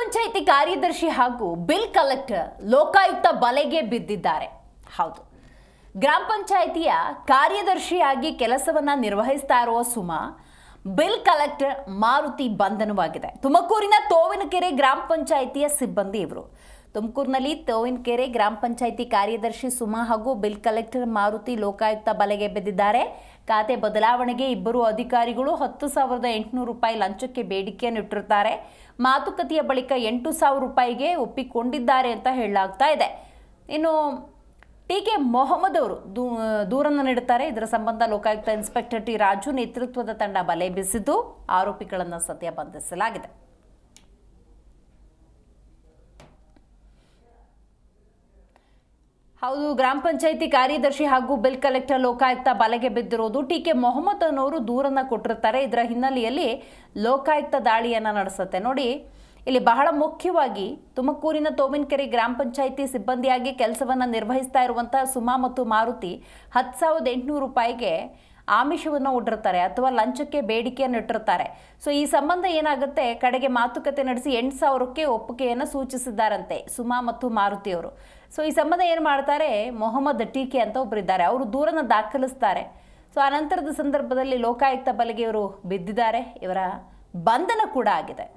ಪಂಚಾಯಿತಿ ಕಾರ್ಯದರ್ಶಿ ಹಾಗೂ bill collector Lokayukta ಬಲೆಗೆ ಬಿದ್ದಿದ್ದಾರೆ. ಹೌದು, ಗ್ರಾಮ ಪಂಚಾಯಿತಿಯ ಕಾರ್ಯದರ್ಶಿಯಾಗಿ ಕೆಲಸವನ್ನ ನಿರ್ವಹಿಸ್ತಾ ಇರುವ ಸುಮಾ ಬಿಲ್ ಕಲೆಕ್ಟರ್ ಮಾರುತಿ ಬಂಧನವಾಗಿದೆ. ತುಮಕೂರಿನ ತೋವಿನಕೆರೆ ಗ್ರಾಮ ಪಂಚಾಯಿತಿಯ ಸಿಬ್ಬಂದಿ ಇವರು. ತುಮಕೂರಿನಲ್ಲಿ ತೋವಿನಕೆರೆ ಗ್ರಾಮ ಪಂಚಾಯಿತಿ ಕಾರ್ಯದರ್ಶಿ ಸುಮಾ ಹಾಗೂ ಬಿಲ್ ಕಲೆಕ್ಟರ್ ಮಾರುತಿ ಲೋಕಾಯುಕ್ತ ಬಲೆಗೆ ಬಿದ್ದಿದ್ದಾರೆ. ಖಾತೆ ಬದಲಾವಣೆಗೆ ಇಬ್ಬರು ಅಧಿಕಾರಿಗಳು 10,800 ರೂಪಾಯಿ ಲಂಚಕ್ಕೆ ಬೇಡಿಕೆಯನ್ನು ಇಟ್ಟಿರುತ್ತಾರೆ. ಮಾತುಕತೆಯ ಬಳಿಕ 8,000 ರೂಪಾಯಿಗೆ ಒಪ್ಪಿಕೊಂಡಿದ್ದಾರೆ ಅಂತ ಹೇಳಲಾಗ್ತಾ ಇದೆ. ಇನ್ನು ಟಿ.ಕೆ. ಮೊಹಮ್ಮದ್ ಅವರು ದೂರನ್ನು ನೀಡುತ್ತಾರೆ. ಇದರ ಸಂಬಂಧ ಲೋಕಾಯುಕ್ತ ಇನ್ಸ್ಪೆಕ್ಟರ್ ಟಿ. ರಾಜು ನೇತೃತ್ವದ ತಂಡ ಬಲೆ ಬೀಸಿದ್ದು ಆರೋಪಿಗಳನ್ನು ಸದ್ಯ ಬಂಧಿಸಲಾಗಿದೆ. ಹೌದು, ಗ್ರಾಮ ಪಂಚಾಯಿತಿ ಕಾರ್ಯದರ್ಶಿ ಹಾಗೂ ಬಿಲ್ ಕಲೆಕ್ಟರ್ ಲೋಕಾಯುಕ್ತ ಬಲೆಗೆ ಬಿದ್ದಿರೋದು. ಟಿ.ಕೆ. ಮೊಹಮ್ಮದ್ ಅನ್ನೋರು ದೂರನ್ನ ಕೊಟ್ಟಿರ್ತಾರೆ. ಇದರ ಹಿನ್ನೆಲೆಯಲ್ಲಿ ಲೋಕಾಯುಕ್ತ ದಾಳಿಯನ್ನ ನಡೆಸುತ್ತೆ. ನೋಡಿ, ಇಲ್ಲಿ ಬಹಳ ಮುಖ್ಯವಾಗಿ ತುಮಕೂರಿನ ತೋವಿನಕೆರೆ ಗ್ರಾಮ ಪಂಚಾಯಿತಿ ಸಿಬ್ಬಂದಿಯಾಗಿ ಕೆಲಸವನ್ನ ನಿರ್ವಹಿಸ್ತಾ ಇರುವಂತಹ ಸುಮಾ ಮತ್ತು ಮಾರುತಿ 10,800 ರೂಪಾಯಿಗೆ ಆಮಿಷವನ್ನು ಒಡ್ಡಿರ್ತಾರೆ ಅಥವಾ ಲಂಚಕ್ಕೆ ಬೇಡಿಕೆಯನ್ನು ಇಟ್ಟಿರ್ತಾರೆ. ಸೊ ಈ ಸಂಬಂಧ ಏನಾಗುತ್ತೆ, ಕಡೆಗೆ ಮಾತುಕತೆ ನಡೆಸಿ 8,000ಕ್ಕೆ ಒಪ್ಪಿಗೆಯನ್ನು ಸೂಚಿಸಿದ್ದಾರಂತೆ ಸುಮಾ ಮತ್ತು ಮಾರುತಿ ಅವರು. ಸೊ ಈ ಸಂಬಂಧ ಏನು ಮಾಡ್ತಾರೆ, ಮೊಹಮ್ಮದ್ ಟಿ.ಕೆ. ಅಂತ ಒಬ್ಬರಿದ್ದಾರೆ, ಅವರು ದೂರನ್ನು ದಾಖಲಿಸ್ತಾರೆ. ಸೊ ಆ ನಂತರದ ಸಂದರ್ಭದಲ್ಲಿ ಲೋಕಾಯುಕ್ತ ಬಲೆಗೆ ಇವರು ಬಿದ್ದಿದ್ದಾರೆ. ಇವರ ಬಂಧನ ಕೂಡ ಆಗಿದೆ.